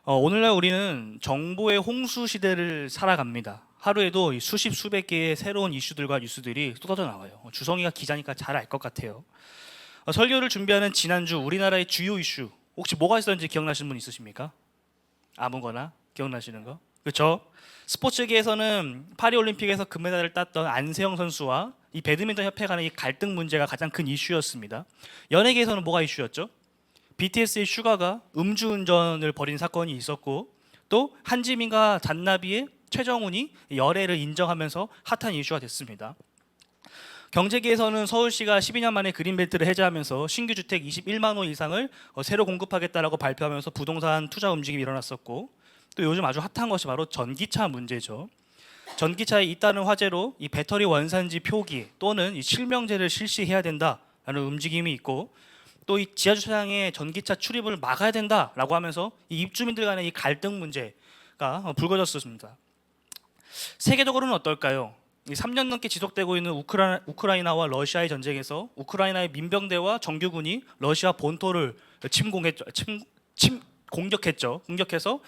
오늘날 우리는 정보의 홍수 시대를 살아갑니다. 하루에도 수십 수백 개의 새로운 이슈들과 뉴스들이 쏟아져 나와요. 주성이가 기자니까 잘 알 것 같아요. 설교를 준비하는 지난주 우리나라의 주요 이슈 혹시 뭐가 있었는지 기억나시는 분 있으십니까? 아무거나 기억나시는 거? 그렇죠? 스포츠계에서는 파리올림픽에서 금메달을 땄던 안세영 선수와 이 배드민턴 협회 간의 이 갈등 문제가 가장 큰 이슈였습니다. 연예계에서는 뭐가 이슈였죠? BTS의 슈가가 음주운전을 벌인 사건이 있었고, 또 한지민과 잔나비의 최정훈이 열애를 인정하면서 핫한 이슈가 됐습니다. 경제계에서는 서울시가 12년 만에 그린벨트를 해제하면서 신규 주택 21만 호 이상을 새로 공급하겠다라고 발표하면서 부동산 투자 움직임이 일어났었고, 또 요즘 아주 핫한 것이 바로 전기차 문제죠. 전기차에 잇따른 화재로 이 배터리 원산지 표기 또는 이 실명제를 실시해야 된다라는 움직임이 있고, 또 이 지하주차장에 전기차 출입을 막아야 된다라고 하면서 이 입주민들 간의 이 갈등 문제가 불거졌습니다. 세계적으로는 어떨까요? 3년 넘게 지속되고 있는 우크라이나와 러시아의 전쟁에서 우크라이나의 민병대와 정규군이 러시아 본토를 공격했죠. 공격해서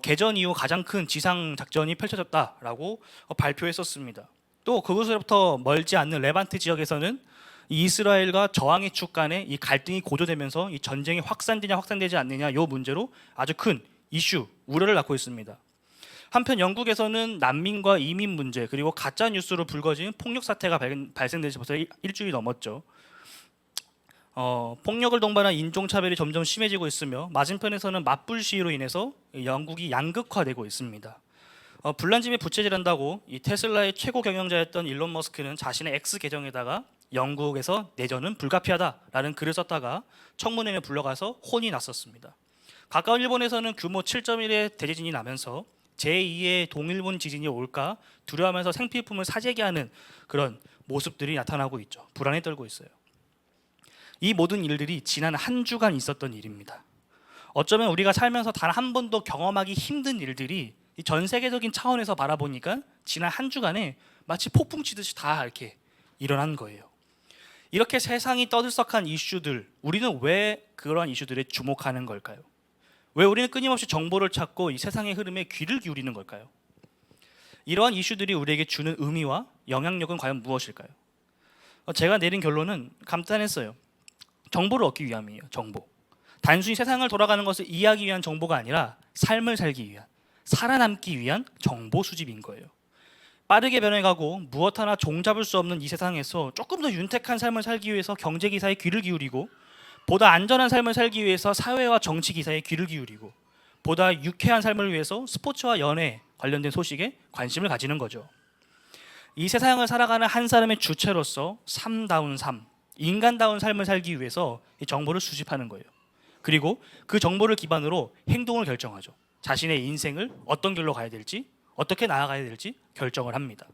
개전 이후 가장 큰 지상 작전이 펼쳐졌다라고 발표했었습니다. 또 그곳으로부터 멀지 않는 레반트 지역에서는 이 이스라엘과 저항의 축 간의 이 갈등이 고조되면서 이 전쟁이 확산되냐 확산되지 않느냐 이 문제로 아주 큰 이슈, 우려를 낳고 있습니다. 한편 영국에서는 난민과 이민 문제 그리고 가짜 뉴스로 불거진 폭력 사태가 발생된 지 벌써 일주일이 넘었죠. 폭력을 동반한 인종차별이 점점 심해지고 있으며 맞은편에서는 맞불 시위로 인해서 영국이 양극화되고 있습니다. 불난집에 부채질한다고 이 테슬라의 최고 경영자였던 일론 머스크는 자신의 X 계정에다가 영국에서 내전은 불가피하다라는 글을 썼다가 청문회에 불러가서 혼이 났었습니다. 가까운 일본에서는 규모 7.1의 대지진이 나면서 제2의 동일본 지진이 올까 두려워하면서 생필품을 사재기 하는 그런 모습들이 나타나고 있죠. 불안에 떨고 있어요. 이 모든 일들이 지난 한 주간 있었던 일입니다. 어쩌면 우리가 살면서 단 한 번도 경험하기 힘든 일들이 전 세계적인 차원에서 바라보니까 지난 한 주간에 마치 폭풍 치듯이 다 이렇게 일어난 거예요. 이렇게 세상이 떠들썩한 이슈들, 우리는 왜 그러한 이슈들에 주목하는 걸까요? 왜 우리는 끊임없이 정보를 찾고 이 세상의 흐름에 귀를 기울이는 걸까요? 이러한 이슈들이 우리에게 주는 의미와 영향력은 과연 무엇일까요? 제가 내린 결론은 간단했어요. 정보를 얻기 위함이에요. 정보. 단순히 세상을 돌아가는 것을 이해하기 위한 정보가 아니라 삶을 살기 위한, 살아남기 위한 정보 수집인 거예요. 빠르게 변해가고 무엇 하나 종잡을 수 없는 이 세상에서 조금 더 윤택한 삶을 살기 위해서 경제 기사에 귀를 기울이고, 보다 안전한 삶을 살기 위해서 사회와 정치 기사에 귀를 기울이고, 보다 유쾌한 삶을 위해서 스포츠와 연애 관련된 소식에 관심을 가지는 거죠. 이 세상을 살아가는 한 사람의 주체로서 삶다운 삶, 인간다운 삶을 살기 위해서 이 정보를 수집하는 거예요. 그리고 그 정보를 기반으로 행동을 결정하죠. 자신의 인생을 어떤 길로 가야 될지, 어떻게 나아가야 될지 결정을 합니다.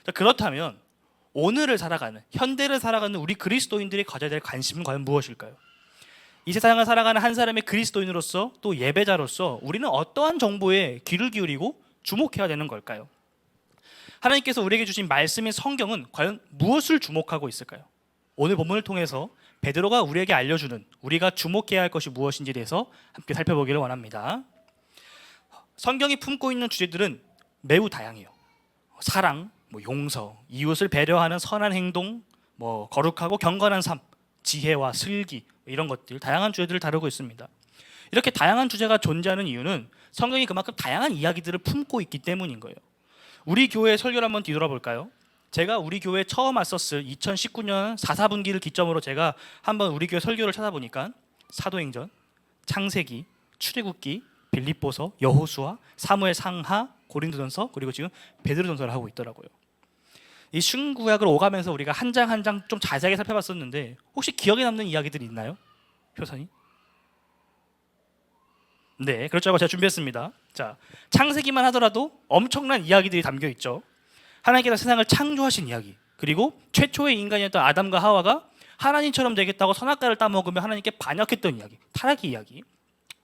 자, 그렇다면 오늘을 살아가는, 현대를 살아가는 우리 그리스도인들이 가져야 될 관심은 과연 무엇일까요? 이 세상을 살아가는 한 사람의 그리스도인으로서 또 예배자로서 우리는 어떠한 정보에 귀를 기울이고 주목해야 되는 걸까요? 하나님께서 우리에게 주신 말씀인 성경은 과연 무엇을 주목하고 있을까요? 오늘 본문을 통해서 베드로가 우리에게 알려주는 우리가 주목해야 할 것이 무엇인지에 대해서 함께 살펴보기를 원합니다. 성경이 품고 있는 주제들은 매우 다양해요. 사랑, 용서, 이웃을 배려하는 선한 행동, 거룩하고 경건한 삶, 지혜와 슬기, 이런 것들, 다양한 주제들을 다루고 있습니다. 이렇게 다양한 주제가 존재하는 이유는 성경이 그만큼 다양한 이야기들을 품고 있기 때문인 거예요. 우리 교회 설교를 한번 뒤돌아볼까요? 제가 우리 교회 처음 왔었을 2019년 4분기를 기점으로 제가 한번 우리 교회 설교를 찾아보니까 사도행전, 창세기, 출애굽기, 빌립보서, 여호수아, 사무엘 상하, 고린도전서, 그리고 지금 베드로전서를 하고 있더라고요. 이 신구약을 오가면서 우리가 한 장 한 장 좀 자세하게 살펴봤었는데 혹시 기억에 남는 이야기들이 있나요? 효선이? 네, 그렇죠. 제가 준비했습니다. 자, 창세기만 하더라도 엄청난 이야기들이 담겨 있죠. 하나님께서 세상을 창조하신 이야기, 그리고 최초의 인간이었던 아담과 하와가 하나님처럼 되겠다고 선악과를 따먹으며 하나님께 반역했던 이야기, 타락의 이야기,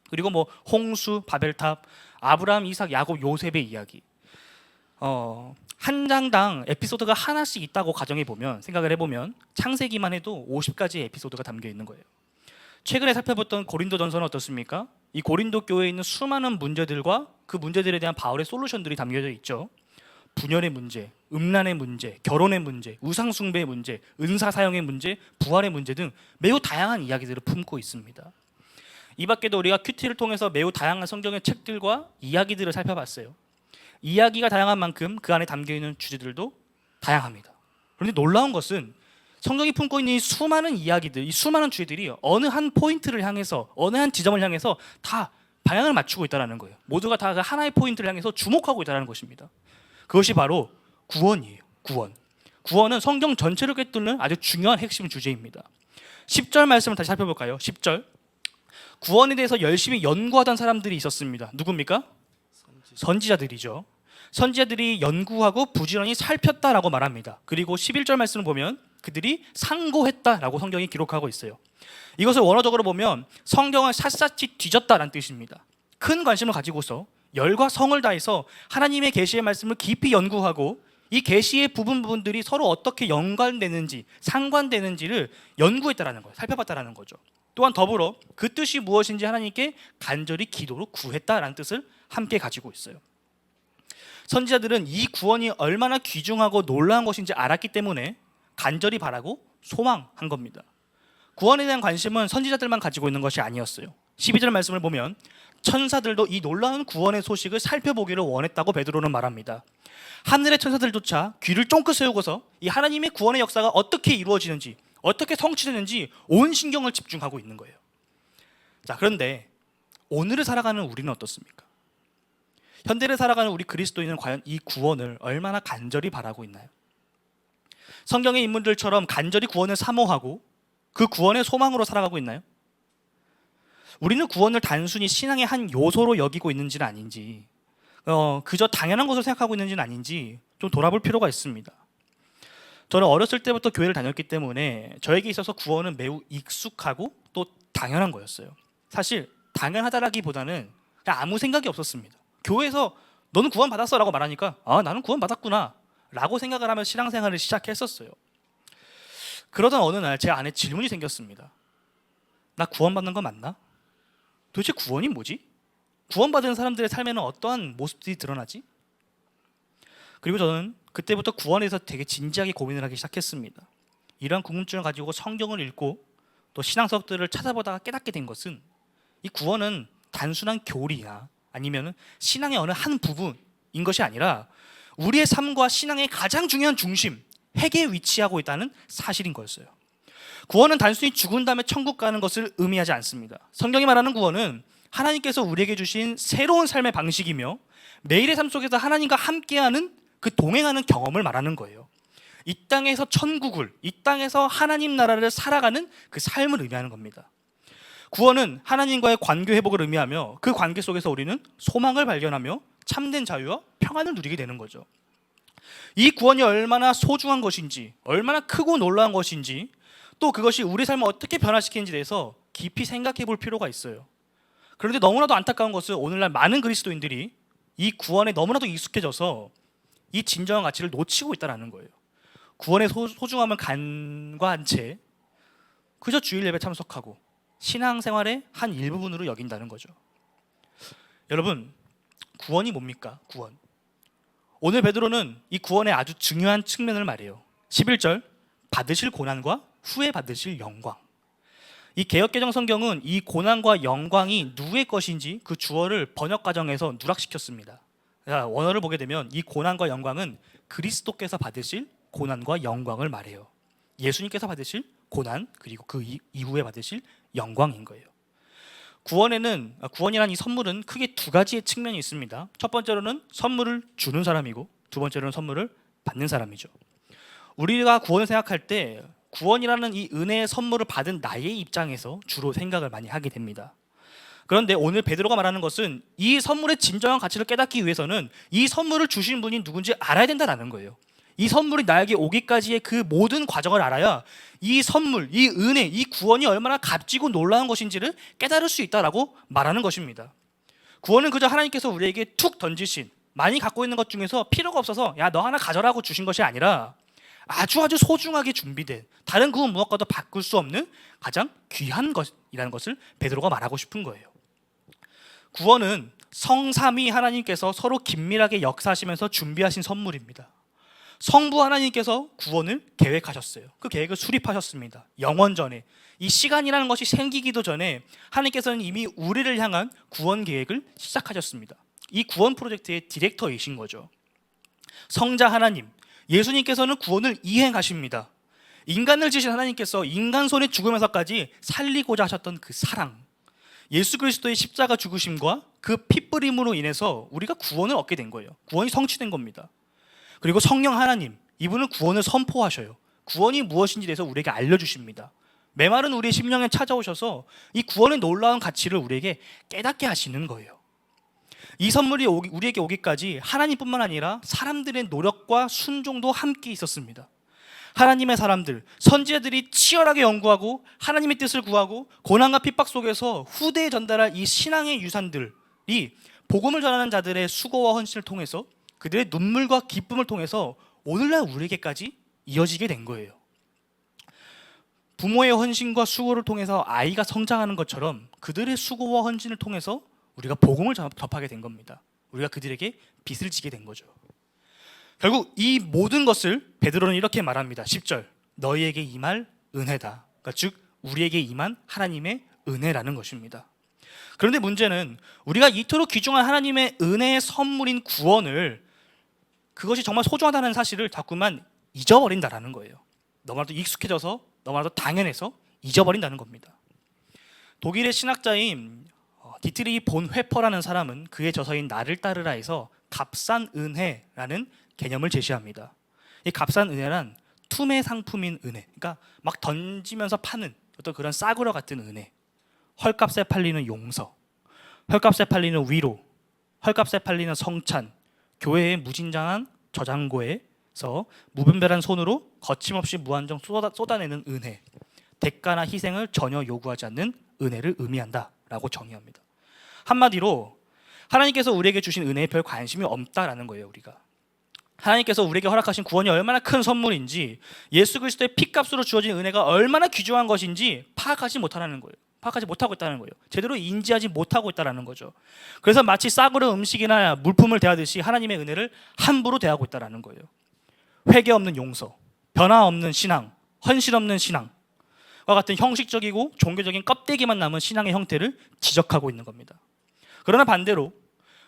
그리고 홍수, 바벨탑, 아브라함, 이삭, 야곱, 요셉의 이야기. 한 장당 에피소드가 하나씩 있다고 가정해 보면, 생각을 해보면 창세기만 해도 50가지의 에피소드가 담겨 있는 거예요. 최근에 살펴봤던 고린도전서는 어떻습니까? 이 고린도 교회에 있는 수많은 문제들과 그 문제들에 대한 바울의 솔루션들이 담겨져 있죠. 분열의 문제, 음란의 문제, 결혼의 문제, 우상숭배의 문제, 은사 사용의 문제, 부활의 문제 등 매우 다양한 이야기들을 품고 있습니다. 이 밖에도 우리가 큐티를 통해서 매우 다양한 성경의 책들과 이야기들을 살펴봤어요. 이야기가 다양한 만큼 그 안에 담겨있는 주제들도 다양합니다. 그런데 놀라운 것은 성경이 품고 있는 이 수많은 이야기들, 이 수많은 주제들이 어느 한 포인트를 향해서, 어느 한 지점을 향해서 다 방향을 맞추고 있다는 거예요. 모두가 다 그 하나의 포인트를 향해서 주목하고 있다는 것입니다. 그것이 바로 구원이에요. 구원. 구원은 성경 전체를 꿰뚫는 아주 중요한 핵심 주제입니다. 10절 말씀을 다시 살펴볼까요? 10절. 구원에 대해서 열심히 연구하던 사람들이 있었습니다. 누굽니까? 선지자들이죠. 선지자들이 연구하고 부지런히 살폈다라고 말합니다. 그리고 11절 말씀을 보면 그들이 상고했다라고 성경이 기록하고 있어요. 이것을 원어적으로 보면 성경을 샅샅이 뒤졌다라는 뜻입니다. 큰 관심을 가지고서 열과 성을 다해서 하나님의 계시의 말씀을 깊이 연구하고 이 계시의 부분들이 서로 어떻게 연관되는지, 상관되는지를 연구했다라는 거예요. 살펴봤다라는 거죠. 또한 더불어 그 뜻이 무엇인지 하나님께 간절히 기도로 구했다라는 뜻을 함께 가지고 있어요. 선지자들은 이 구원이 얼마나 귀중하고 놀라운 것인지 알았기 때문에 간절히 바라고 소망한 겁니다. 구원에 대한 관심은 선지자들만 가지고 있는 것이 아니었어요. 12절 말씀을 보면 천사들도 이 놀라운 구원의 소식을 살펴보기를 원했다고 베드로는 말합니다. 하늘의 천사들조차 귀를 쫑긋 세우고서 이 하나님의 구원의 역사가 어떻게 이루어지는지, 어떻게 성취되는지 온 신경을 집중하고 있는 거예요. 자, 그런데 오늘을 살아가는 우리는 어떻습니까? 현대를 살아가는 우리 그리스도인은 과연 이 구원을 얼마나 간절히 바라고 있나요? 성경의 인물들처럼 간절히 구원을 사모하고 그 구원의 소망으로 살아가고 있나요? 우리는 구원을 단순히 신앙의 한 요소로 여기고 있는지는 아닌지, 그저 당연한 것으로 생각하고 있는지는 아닌지 좀 돌아볼 필요가 있습니다. 저는 어렸을 때부터 교회를 다녔기 때문에 저에게 있어서 구원은 매우 익숙하고 또 당연한 거였어요. 사실 당연하다라기보다는 그냥 아무 생각이 없었습니다. 교회에서 너는 구원 받았어 라고 말하니까 나는 구원 받았구나 라고 생각을 하면서 신앙생활을 시작했었어요. 그러던 어느 날 제 안에 질문이 생겼습니다. 나 구원받는 거 맞나? 도대체 구원이 뭐지? 구원받은 사람들의 삶에는 어떠한 모습들이 드러나지? 그리고 저는 그때부터 구원에 대해서 되게 진지하게 고민을 하기 시작했습니다. 이러한 궁금증을 가지고 성경을 읽고 또 신앙서적들을 찾아보다가 깨닫게 된 것은 이 구원은 단순한 교리나 아니면 신앙의 어느 한 부분인 것이 아니라 우리의 삶과 신앙의 가장 중요한 중심, 핵에 위치하고 있다는 사실인 거였어요. 구원은 단순히 죽은 다음에 천국 가는 것을 의미하지 않습니다. 성경이 말하는 구원은 하나님께서 우리에게 주신 새로운 삶의 방식이며 매일의 삶 속에서 하나님과 함께하는 그 동행하는 경험을 말하는 거예요. 이 땅에서 천국을, 이 땅에서 하나님 나라를 살아가는 그 삶을 의미하는 겁니다. 구원은 하나님과의 관계 회복을 의미하며 그 관계 속에서 우리는 소망을 발견하며 참된 자유와 평안을 누리게 되는 거죠. 이 구원이 얼마나 소중한 것인지, 얼마나 크고 놀라운 것인지, 또 그것이 우리 삶을 어떻게 변화시키는지에 대해서 깊이 생각해 볼 필요가 있어요. 그런데 너무나도 안타까운 것은 오늘날 많은 그리스도인들이 이 구원에 너무나도 익숙해져서 이 진정한 가치를 놓치고 있다는 거예요. 구원의 소중함을 간과한 채 그저 주일 예배 참석하고 신앙생활의 한 일부분으로 여긴다는 거죠. 여러분, 구원이 뭡니까? 구원. 오늘 베드로는 이 구원의 아주 중요한 측면을 말해요. 11절, 받으실 고난과 후에 받으실 영광. 이 개역개정 성경은 이 고난과 영광이 누구의 것인지 그 주어를 번역 과정에서 누락시켰습니다. 원어를 보게 되면 이 고난과 영광은 그리스도께서 받으실 고난과 영광을 말해요. 예수님께서 받으실 고난, 그리고 그 이후에 받으실 영광인 거예요. 구원이라는 이 선물은 크게 두 가지의 측면이 있습니다. 첫 번째로는 선물을 주는 사람이고, 두 번째로는 선물을 받는 사람이죠. 우리가 구원을 생각할 때 구원이라는 이 은혜의 선물을 받은 나의 입장에서 주로 생각을 많이 하게 됩니다. 그런데 오늘 베드로가 말하는 것은 이 선물의 진정한 가치를 깨닫기 위해서는 이 선물을 주신 분이 누군지 알아야 된다는 거예요. 이 선물이 나에게 오기까지의 그 모든 과정을 알아야 이 선물, 이 은혜, 이 구원이 얼마나 값지고 놀라운 것인지를 깨달을 수 있다라고 말하는 것입니다. 구원은 그저 하나님께서 우리에게 툭 던지신, 많이 갖고 있는 것 중에서 필요가 없어서 야, 너 하나 가져라고 주신 것이 아니라 아주 소중하게 준비된, 다른 그 무엇과도 바꿀 수 없는 가장 귀한 것이라는 것을 베드로가 말하고 싶은 거예요. 구원은 성삼위 하나님께서 서로 긴밀하게 역사하시면서 준비하신 선물입니다. 성부 하나님께서 구원을 계획하셨어요. 그 계획을 수립하셨습니다. 영원 전에, 이 시간이라는 것이 생기기도 전에 하나님께서는 이미 우리를 향한 구원 계획을 시작하셨습니다. 이 구원 프로젝트의 디렉터이신 거죠. 성자 하나님, 예수님께서는 구원을 이행하십니다. 인간을 지으신 하나님께서 인간 손에 죽으면서까지 살리고자 하셨던 그 사랑, 예수 그리스도의 십자가 죽으심과 그 핏뿌림으로 인해서 우리가 구원을 얻게 된 거예요. 구원이 성취된 겁니다. 그리고 성령 하나님, 이분은 구원을 선포하셔요. 구원이 무엇인지 대해서 우리에게 알려주십니다. 메마른 우리의 심령에 찾아오셔서 이 구원의 놀라운 가치를 우리에게 깨닫게 하시는 거예요. 이 선물이 우리에게 오기까지 하나님뿐만 아니라 사람들의 노력과 순종도 함께 있었습니다. 하나님의 사람들, 선지자들이 치열하게 연구하고 하나님의 뜻을 구하고 고난과 핍박 속에서 후대에 전달할 이 신앙의 유산들이 복음을 전하는 자들의 수고와 헌신을 통해서, 그들의 눈물과 기쁨을 통해서 오늘날 우리에게까지 이어지게 된 거예요. 부모의 헌신과 수고를 통해서 아이가 성장하는 것처럼 그들의 수고와 헌신을 통해서 우리가 복음을 접하게 된 겁니다. 우리가 그들에게 빚을 지게 된 거죠. 결국 이 모든 것을 베드로는 이렇게 말합니다. 10절, 너희에게 임할 은혜다. 그러니까 즉 우리에게 임한 하나님의 은혜라는 것입니다. 그런데 문제는 우리가 이토록 귀중한 하나님의 은혜의 선물인 구원을, 그것이 정말 소중하다는 사실을 자꾸만 잊어버린다라는 거예요. 너무나도 익숙해져서, 너무나도 당연해서 잊어버린다는 겁니다. 독일의 신학자인 디트리히 본 회퍼라는 사람은 그의 저서인 나를 따르라에서 값싼 은혜라는 개념을 제시합니다. 이 값싼 은혜란 투매 상품인 은혜, 그러니까 막 던지면서 파는 어떤 그런 싸구려 같은 은혜, 헐값에 팔리는 용서, 헐값에 팔리는 위로, 헐값에 팔리는 성찬, 교회의 무진장한 저장고에서 무분별한 손으로 거침없이 무한정 쏟아내는 은혜, 대가나 희생을 전혀 요구하지 않는 은혜를 의미한다라고 정의합니다. 한마디로 하나님께서 우리에게 주신 은혜에 별 관심이 없다라는 거예요. 우리가 하나님께서 우리에게 허락하신 구원이 얼마나 큰 선물인지, 예수 그리스도의 피값으로 주어진 은혜가 얼마나 귀중한 것인지 파악하지 못하는 거예요. 파악하지 못하고 있다는 거예요. 제대로 인지하지 못하고 있다는 거죠. 그래서 마치 싸구려 음식이나 물품을 대하듯이 하나님의 은혜를 함부로 대하고 있다는 거예요. 회개 없는 용서, 변화 없는 신앙, 헌신 없는 신앙과 같은 형식적이고 종교적인 껍데기만 남은 신앙의 형태를 지적하고 있는 겁니다. 그러나 반대로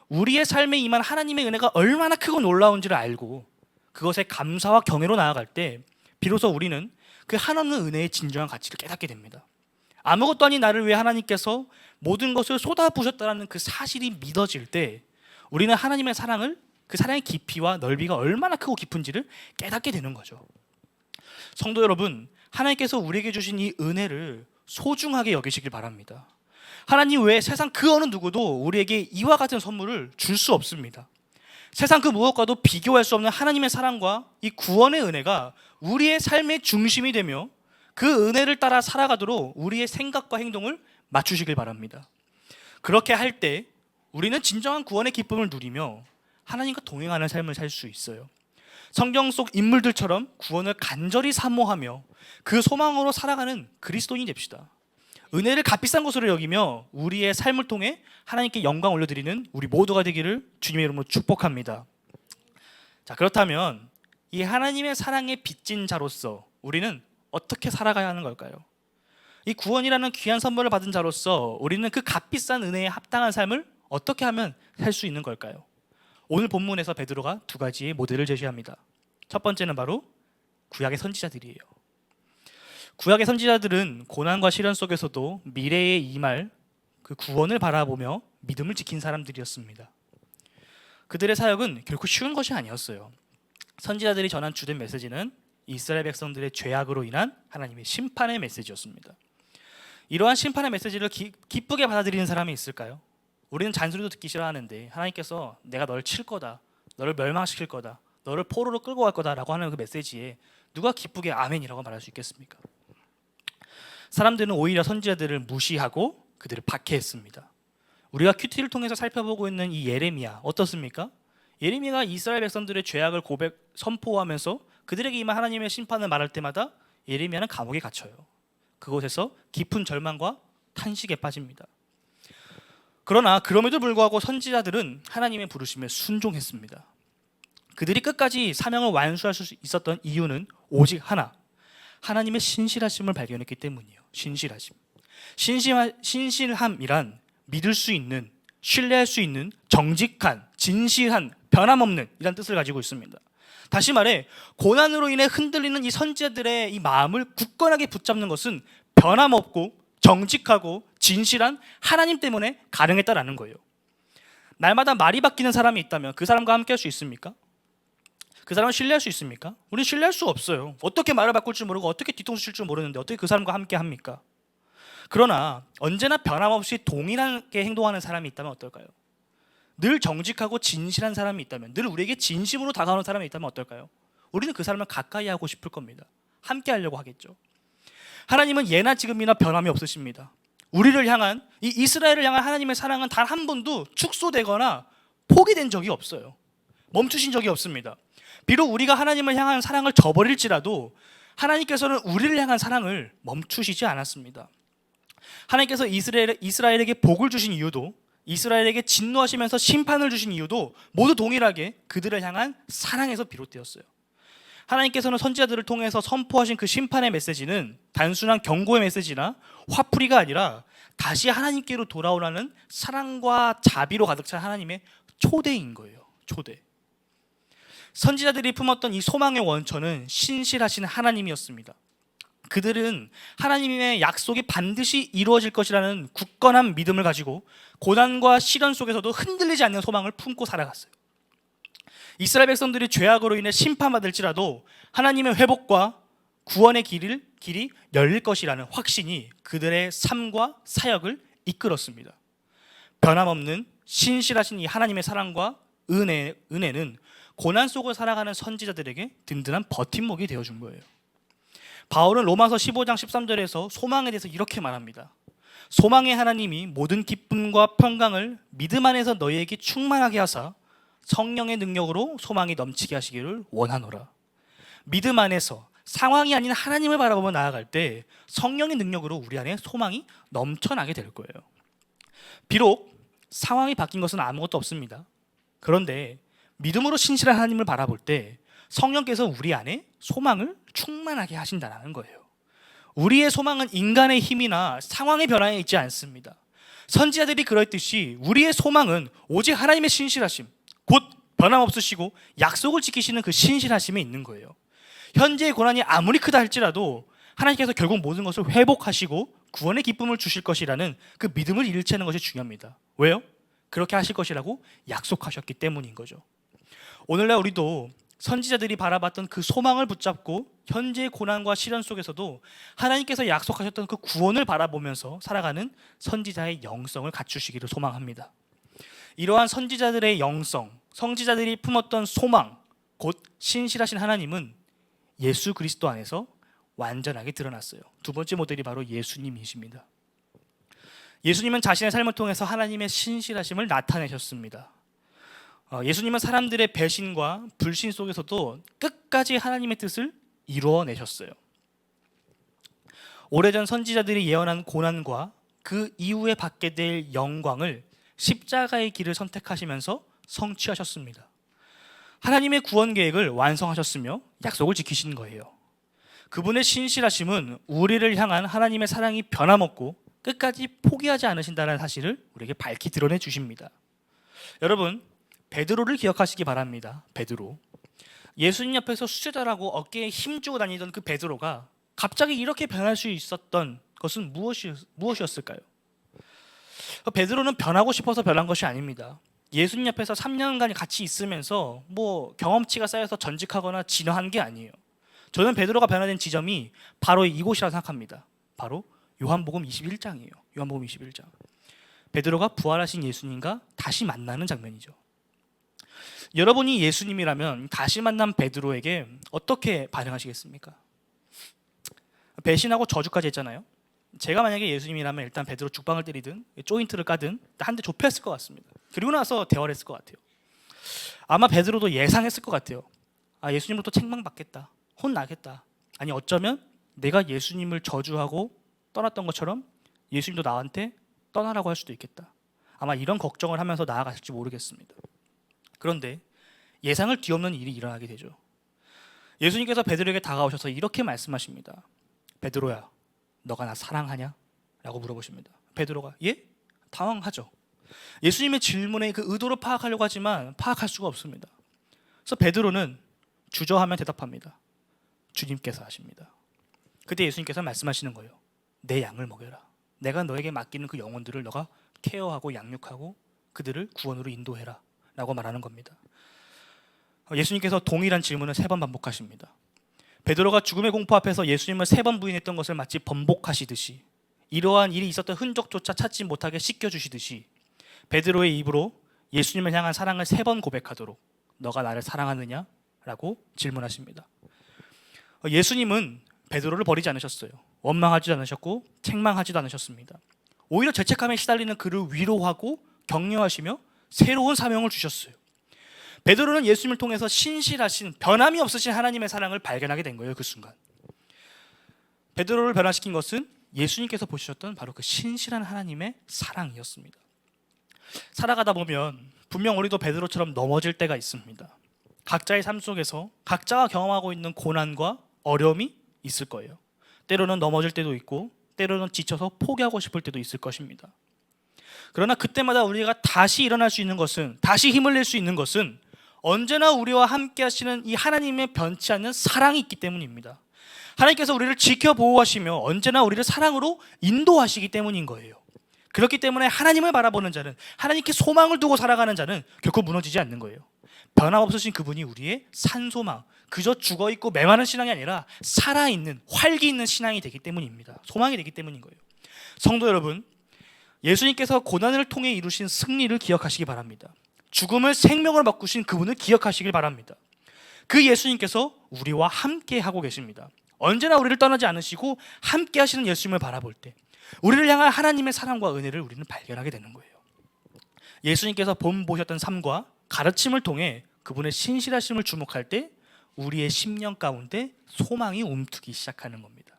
우리의 삶에 임한 하나님의 은혜가 얼마나 크고 놀라운지를 알고 그것에 감사와 경외로 나아갈 때 비로소 우리는 그 한없는 은혜의 진정한 가치를 깨닫게 됩니다. 아무것도 아닌 나를 위해 하나님께서 모든 것을 쏟아부으셨다는 그 사실이 믿어질 때 우리는 하나님의 사랑을, 그 사랑의 깊이와 넓이가 얼마나 크고 깊은지를 깨닫게 되는 거죠. 성도 여러분, 하나님께서 우리에게 주신 이 은혜를 소중하게 여기시길 바랍니다. 하나님 외에 세상 그 어느 누구도 우리에게 이와 같은 선물을 줄 수 없습니다. 세상 그 무엇과도 비교할 수 없는 하나님의 사랑과 이 구원의 은혜가 우리의 삶의 중심이 되며 그 은혜를 따라 살아가도록 우리의 생각과 행동을 맞추시길 바랍니다. 그렇게 할 때 우리는 진정한 구원의 기쁨을 누리며 하나님과 동행하는 삶을 살 수 있어요. 성경 속 인물들처럼 구원을 간절히 사모하며 그 소망으로 살아가는 그리스도인이 됩시다. 은혜를 값비싼 것으로 여기며 우리의 삶을 통해 하나님께 영광 올려드리는 우리 모두가 되기를 주님의 이름으로 축복합니다. 자, 그렇다면 이 하나님의 사랑에 빚진 자로서 우리는 어떻게 살아가야 하는 걸까요? 이 구원이라는 귀한 선물을 받은 자로서 우리는 그 값비싼 은혜에 합당한 삶을 어떻게 하면 살 수 있는 걸까요? 오늘 본문에서 베드로가 두 가지의 모델을 제시합니다. 첫 번째는 바로 구약의 선지자들이에요. 구약의 선지자들은 고난과 시련 속에서도 미래에 임할 그 구원을 바라보며 믿음을 지킨 사람들이었습니다. 그들의 사역은 결코 쉬운 것이 아니었어요. 선지자들이 전한 주된 메시지는 이스라엘 백성들의 죄악으로 인한 하나님의 심판의 메시지였습니다. 이러한 심판의 메시지를 기쁘게 받아들이는 사람이 있을까요? 우리는 잔소리도 듣기 싫어하는데 하나님께서 내가 널 칠 거다, 너를 멸망시킬 거다, 너를 포로로 끌고 갈 거다라고 하는 그 메시지에 누가 기쁘게 아멘이라고 말할 수 있겠습니까? 사람들은 오히려 선지자들을 무시하고 그들을 박해했습니다. 우리가 큐티를 통해서 살펴보고 있는 이 예레미야 어떻습니까? 예레미야가 이스라엘 백성들의 죄악을 선포하면서 그들에게 임한 하나님의 심판을 말할 때마다 예레미야는 감옥에 갇혀요. 그곳에서 깊은 절망과 탄식에 빠집니다. 그러나 그럼에도 불구하고 선지자들은 하나님의 부르심에 순종했습니다. 그들이 끝까지 사명을 완수할 수 있었던 이유는 오직 하나, 하나님의 신실하심을 발견했기 때문이에요. 신실하심. 신실함이란 믿을 수 있는, 신뢰할 수 있는, 정직한, 진실한, 변함없는 이란 뜻을 가지고 있습니다. 다시 말해 고난으로 인해 흔들리는 이 선지자들의 이 마음을 굳건하게 붙잡는 것은 변함없고 정직하고 진실한 하나님 때문에 가능했다라는 거예요. 날마다 말이 바뀌는 사람이 있다면 그 사람과 함께 할 수 있습니까? 그 사람을 신뢰할 수 있습니까? 우리는 신뢰할 수 없어요. 어떻게 말을 바꿀 줄 모르고 어떻게 뒤통수 칠 줄 모르는데 어떻게 그 사람과 함께 합니까? 그러나 언제나 변함없이 동일하게 행동하는 사람이 있다면 어떨까요? 늘 정직하고 진실한 사람이 있다면, 늘 우리에게 진심으로 다가오는 사람이 있다면 어떨까요? 우리는 그 사람을 가까이 하고 싶을 겁니다. 함께 하려고 하겠죠. 하나님은 예나 지금이나 변함이 없으십니다. 우리를 향한, 이 이스라엘을 향한 하나님의 사랑은 단 한 번도 축소되거나 포기된 적이 없어요. 멈추신 적이 없습니다. 비록 우리가 하나님을 향한 사랑을 저버릴지라도 하나님께서는 우리를 향한 사랑을 멈추시지 않았습니다. 하나님께서 이스라엘에게 복을 주신 이유도, 이스라엘에게 진노하시면서 심판을 주신 이유도 모두 동일하게 그들을 향한 사랑에서 비롯되었어요. 하나님께서는 선지자들을 통해서 선포하신 그 심판의 메시지는 단순한 경고의 메시지나 화풀이가 아니라 다시 하나님께로 돌아오라는 사랑과 자비로 가득 찬 하나님의 초대인 거예요. 초대. 선지자들이 품었던 이 소망의 원천은 신실하신 하나님이었습니다. 그들은 하나님의 약속이 반드시 이루어질 것이라는 굳건한 믿음을 가지고 고난과 시련 속에서도 흔들리지 않는 소망을 품고 살아갔어요. 이스라엘 백성들이 죄악으로 인해 심판받을지라도 하나님의 회복과 구원의 길이 열릴 것이라는 확신이 그들의 삶과 사역을 이끌었습니다. 변함없는 신실하신 이 하나님의 사랑과 은혜는 고난 속을 살아가는 선지자들에게 든든한 버팀목이 되어준 거예요. 바울은 로마서 15장 13절에서 소망에 대해서 이렇게 말합니다. 소망의 하나님이 모든 기쁨과 평강을 믿음 안에서 너희에게 충만하게 하사 성령의 능력으로 소망이 넘치게 하시기를 원하노라. 믿음 안에서 상황이 아닌 하나님을 바라보며 나아갈 때 성령의 능력으로 우리 안에 소망이 넘쳐나게 될 거예요. 비록 상황이 바뀐 것은 아무것도 없습니다. 그런데 믿음으로 신실한 하나님을 바라볼 때 성령께서 우리 안에 소망을 충만하게 하신다는 거예요. 우리의 소망은 인간의 힘이나 상황의 변화에 있지 않습니다. 선지자들이 그랬듯이 우리의 소망은 오직 하나님의 신실하심, 곧 변함없으시고 약속을 지키시는 그 신실하심에 있는 거예요. 현재의 고난이 아무리 크다 할지라도 하나님께서 결국 모든 것을 회복하시고 구원의 기쁨을 주실 것이라는 그 믿음을 잃지 않는 것이 중요합니다. 왜요? 그렇게 하실 것이라고 약속하셨기 때문인 거죠. 오늘날 우리도 선지자들이 바라봤던 그 소망을 붙잡고 현재의 고난과 시련 속에서도 하나님께서 약속하셨던 그 구원을 바라보면서 살아가는 선지자의 영성을 갖추시기를 소망합니다. 이러한 선지자들의 영성, 선지자들이 품었던 소망, 곧 신실하신 하나님은 예수 그리스도 안에서 완전하게 드러났어요. 두 번째 모델이 바로 예수님이십니다. 예수님은 자신의 삶을 통해서 하나님의 신실하심을 나타내셨습니다. 예수님은 사람들의 배신과 불신 속에서도 끝까지 하나님의 뜻을 이루어내셨어요. 오래전 선지자들이 예언한 고난과 그 이후에 받게 될 영광을 십자가의 길을 선택하시면서 성취하셨습니다. 하나님의 구원 계획을 완성하셨으며 약속을 지키신 거예요. 그분의 신실하심은 우리를 향한 하나님의 사랑이 변함없고 끝까지 포기하지 않으신다는 사실을 우리에게 밝히 드러내 주십니다. 여러분, 베드로를 기억하시기 바랍니다. 베드로. 예수님 옆에서 수제자라고 어깨에 힘주고 다니던 그 베드로가 갑자기 이렇게 변할 수 있었던 것은 무엇이었을까요? 베드로는 변하고 싶어서 변한 것이 아닙니다. 예수님 옆에서 3년간 같이 있으면서 경험치가 쌓여서 전직하거나 진화한 게 아니에요. 저는 베드로가 변화된 지점이 바로 이곳이라고 생각합니다. 바로 요한복음 21장이에요. 요한복음 21장. 베드로가 부활하신 예수님과 다시 만나는 장면이죠. 여러분이 예수님이라면 다시 만난 베드로에게 어떻게 반응하시겠습니까? 배신하고 저주까지 했잖아요. 제가 만약에 예수님이라면 일단 베드로 죽방을 때리든 조인트를 까든 한 대 좁혔을 것 같습니다. 그리고 나서 대화를 했을 것 같아요. 아마 베드로도 예상했을 것 같아요. 예수님으로부터 책망받겠다, 혼나겠다. 아니 어쩌면 내가 예수님을 저주하고 떠났던 것처럼 예수님도 나한테 떠나라고 할 수도 있겠다. 아마 이런 걱정을 하면서 나아갔을지 모르겠습니다. 그런데 예상을 뒤엎는 일이 일어나게 되죠. 예수님께서 베드로에게 다가오셔서 이렇게 말씀하십니다. 베드로야, 너가 나 사랑하냐? 라고 물어보십니다. 베드로가 예? 당황하죠. 예수님의 질문에 그 의도를 파악하려고 하지만 파악할 수가 없습니다. 그래서 베드로는 주저하며 대답합니다. 주님께서 하십니다. 그때 예수님께서 말씀하시는 거예요. 내 양을 먹여라. 내가 너에게 맡기는 그 영혼들을 너가 케어하고 양육하고 그들을 구원으로 인도해라 라고 말하는 겁니다. 예수님께서 동일한 질문을 3번 반복하십니다. 베드로가 죽음의 공포 앞에서 예수님을 3번 부인했던 것을 마치 번복하시듯이, 이러한 일이 있었던 흔적조차 찾지 못하게 씻겨주시듯이 베드로의 입으로 예수님을 향한 사랑을 3번 고백하도록 너가 나를 사랑하느냐? 라고 질문하십니다. 예수님은 베드로를 버리지 않으셨어요. 원망하지도 않으셨고 책망하지도 않으셨습니다. 오히려 죄책감에 시달리는 그를 위로하고 격려하시며 새로운 사명을 주셨어요. 베드로는 예수님을 통해서 신실하신, 변함이 없으신 하나님의 사랑을 발견하게 된 거예요. 그 순간 베드로를 변화시킨 것은 예수님께서 보셨던 바로 그 신실한 하나님의 사랑이었습니다. 살아가다 보면 분명 우리도 베드로처럼 넘어질 때가 있습니다. 각자의 삶 속에서 각자가 경험하고 있는 고난과 어려움이 있을 거예요. 때로는 넘어질 때도 있고 때로는 지쳐서 포기하고 싶을 때도 있을 것입니다. 그러나 그때마다 우리가 다시 일어날 수 있는 것은, 다시 힘을 낼 수 있는 것은 언제나 우리와 함께 하시는 이 하나님의 변치 않는 사랑이 있기 때문입니다. 하나님께서 우리를 지켜보호하시며 언제나 우리를 사랑으로 인도하시기 때문인 거예요. 그렇기 때문에 하나님을 바라보는 자는, 하나님께 소망을 두고 살아가는 자는 결코 무너지지 않는 거예요. 변함없으신 그분이 우리의 산소망, 그저 죽어있고 메마른 신앙이 아니라 살아있는, 활기 있는 신앙이 되기 때문입니다. 소망이 되기 때문인 거예요. 성도 여러분, 예수님께서 고난을 통해 이루신 승리를 기억하시기 바랍니다. 죽음을 생명으로 바꾸신 그분을 기억하시길 바랍니다. 그 예수님께서 우리와 함께 하고 계십니다. 언제나 우리를 떠나지 않으시고 함께 하시는 예수님을 바라볼 때 우리를 향한 하나님의 사랑과 은혜를 우리는 발견하게 되는 거예요. 예수님께서 본보셨던 삶과 가르침을 통해 그분의 신실하심을 주목할 때 우리의 심령 가운데 소망이 움트기 시작하는 겁니다.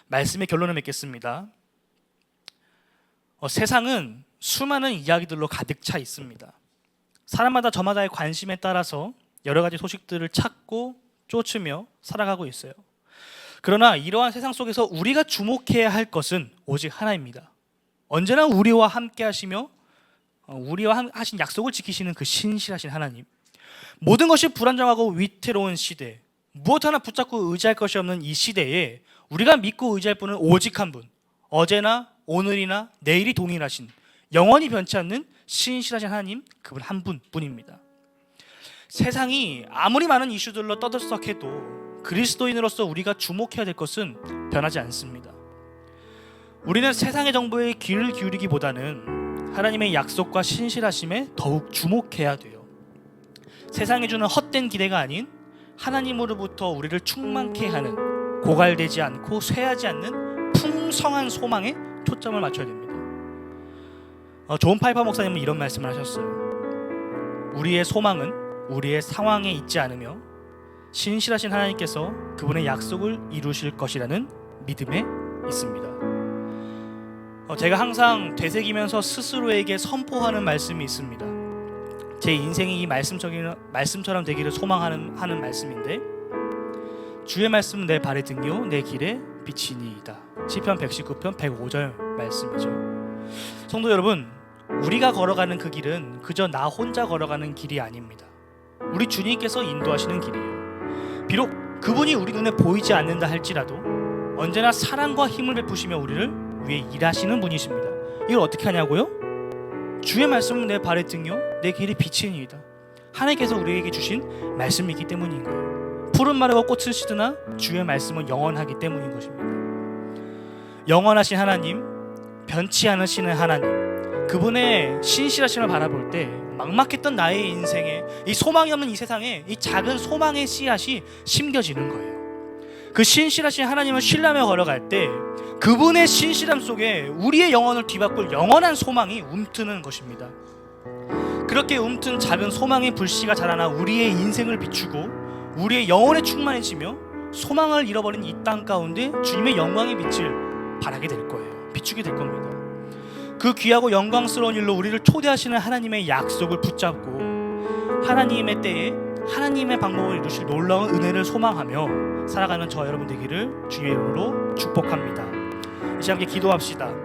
말씀의 결론을 맺겠습니다. 세상은 수많은 이야기들로 가득 차 있습니다. 사람마다 저마다의 관심에 따라서 여러 가지 소식들을 찾고 쫓으며 살아가고 있어요. 그러나 이러한 세상 속에서 우리가 주목해야 할 것은 오직 하나입니다. 언제나 우리와 함께 하시며 우리와 하신 약속을 지키시는 그 신실하신 하나님. 모든 것이 불안정하고 위태로운 시대, 무엇 하나 붙잡고 의지할 것이 없는 이 시대에 우리가 믿고 의지할 분은 오직 한 분, 어제나 오늘이나 내일이 동일하신, 영원히 변치 않는 신실하신 하나님, 그분 한 분뿐입니다. 세상이 아무리 많은 이슈들로 떠들썩해도 그리스도인으로서 우리가 주목해야 될 것은 변하지 않습니다. 우리는 세상의 정보에 귀를 기울이기보다는 하나님의 약속과 신실하심에 더욱 주목해야 돼요. 세상이 주는 헛된 기대가 아닌 하나님으로부터 우리를 충만케 하는, 고갈되지 않고 쇠하지 않는 풍성한 소망에 초점을 맞춰야 됩니다. 존 파이퍼 목사님은 이런 말씀을 하셨어요. 우리의 소망은 우리의 상황에 있지 않으며 신실하신 하나님께서 그분의 약속을 이루실 것이라는 믿음에 있습니다. 제가 항상 되새기면서 스스로에게 선포하는 말씀이 있습니다. 제 인생이 이 말씀처럼 되기를 소망하는 말씀인데, 주의 말씀은 내 발의 등이요 내 길에 빛이니이다. 시편 119편 105절 말씀이죠. 성도 여러분, 우리가 걸어가는 그 길은 그저 나 혼자 걸어가는 길이 아닙니다. 우리 주님께서 인도하시는 길이에요. 비록 그분이 우리 눈에 보이지 않는다 할지라도 언제나 사랑과 힘을 베푸시며 우리를 위해 일하시는 분이십니다. 이걸 어떻게 하냐고요? 주의 말씀은 내 발의 등이요 내 길이 빛이니이다. 하나님께서 우리에게 주신 말씀이기 때문인 거예요. 푸른 마르고 꽃을 시드나 주의 말씀은 영원하기 때문인 것입니다. 영원하신 하나님, 변치 않으시는 하나님, 그분의 신실하심을 바라볼 때 막막했던 나의 인생에, 이 소망이 없는 이 세상에 이 작은 소망의 씨앗이 심겨지는 거예요. 그 신실하신 하나님을 신뢰하며 걸어갈 때 그분의 신실함 속에 우리의 영혼을 뒤바꿀 영원한 소망이 움트는 것입니다. 그렇게 움튼 작은 소망의 불씨가 자라나 우리의 인생을 비추고 우리의 영혼에 충만해지며 소망을 잃어버린 이 땅 가운데 주님의 영광의 빛을 발하게 될 거예요. 비추게 될 겁니다. 그 귀하고 영광스러운 일로 우리를 초대하시는 하나님의 약속을 붙잡고 하나님의 때에 하나님의 방법을 이루실 놀라운 은혜를 소망하며 살아가는 저와 여러분 되기를 주의 이름으로 축복합니다. 이제 함께 기도합시다.